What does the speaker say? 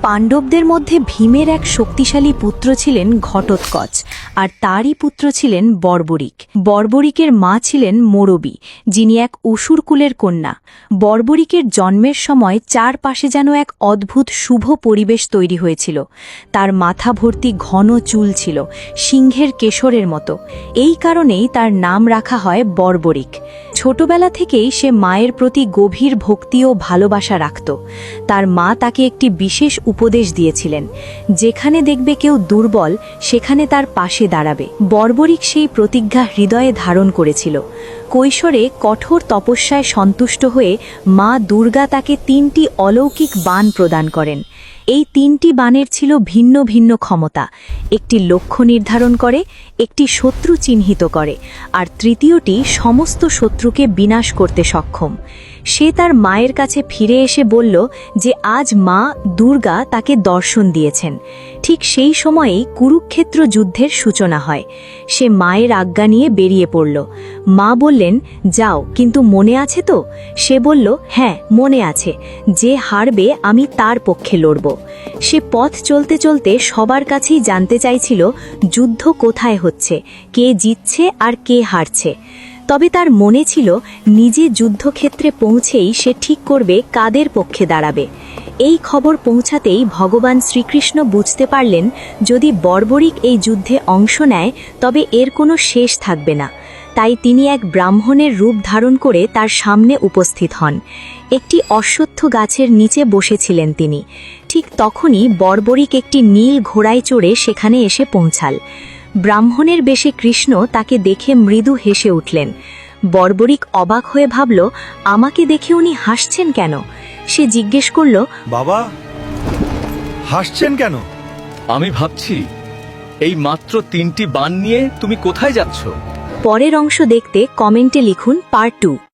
পাণ্ডবদের মধ্যে ভীমের এক শক্তিশালী পুত্র ছিলেন ঘটোৎকচ, আর তারই পুত্র ছিলেন বর্বরিক। বর্বরিকের মা ছিলেন মোরবী, যিনি এক অসুরকুলের কন্যা। বর্বরিকের জন্মের সময় চারপাশে যেন এক অদ্ভুত শুভ পরিবেশ তৈরি হয়েছিল। তার মাথা ভর্তি ঘন চুল ছিল, সিংহের কেশরের মতো। এই কারণেই তার নাম রাখা হয় বর্বরিক। ছোটবেলা থেকেই সে মায়ের প্রতি গভীর ভক্তি ও ভালোবাসা রাখত। তার মা তাকে একটি বিশেষ উপদেশ দিয়েছিলেন, যেখানে দেখবে কেউ দুর্বল সেখানে তার পাশে দাঁড়াবে। বর্বরিক সেই প্রতিজ্ঞা হৃদয়ে ধারণ করেছিল। কৈশোরে কঠোর তপস্যায় সন্তুষ্ট হয়ে মা দুর্গা তাকে 3টি অলৌকিক বাণ প্রদান করেন। এই 3টি বাণের ছিল ভিন্ন ভিন্ন ক্ষমতা। একটি লক্ষ্য নির্ধারণ করে, একটি শত্রু চিহ্নিত করে, আর তৃতীয়টি সমস্ত শত্রুকে বিনাশ করতে সক্ষম। সে তার মায়ের কাছে ফিরে এসে বলল যে আজ মা দুর্গা তাকে দর্শন দিয়েছেন। ঠিক সেই সময়েই কুরুক্ষেত্র যুদ্ধের সূচনা হয়। সে মায়ের আজ্ঞা নিয়ে বেরিয়ে পড়ল। মা বললেন, যাও, কিন্তু মনে আছে তো? সে বলল, হ্যাঁ, মনে আছে। যে হারবে আমি তার পক্ষে লড়ব। সে পথ চলতে চলতে সবার কাছেই জানতে চাইছিল যুদ্ধ কোথায় হচ্ছে, কে জিতছে আর কে হারছে। তবে তার মনে ছিল নিজে যুদ্ধক্ষেত্রে পৌঁছেই সে ঠিক করবে কাদের পক্ষে দাঁড়াবে। এই খবর পৌঁছাতেই ভগবান শ্রীকৃষ্ণ বুঝতে পারলেন, যদি বর্বরিক এই যুদ্ধে অংশ নেয় তবে এর কোনো শেষ থাকবে না। তাই তিনি এক ব্রাহ্মণের রূপ ধারণ করে তার সামনে উপস্থিত হন। একটি অশ্বত্থ গাছের নিচে বসেছিলেন তিনি। ঠিক তখনই বর্বরিক একটি নীল ঘোড়ায় চড়ে সেখানে এসে পৌঁছাল। ব্রাহ্মণের বেশে কৃষ্ণ তাকে দেখে মৃদু হেসে উঠলেন। বর্বরিক অবাক হয়ে ভাবল, আমাকে দেখে উনি হাসছেন কেন? সে জিজ্ঞেস করল, বাবা, হাসছেন কেন? আমি ভাবছি, এই মাত্র 3টি বাণ নিয়ে তুমি কোথায় যাচ্ছ? পরের অংশ দেখতে কমেন্টে লিখুন পার্ট 2।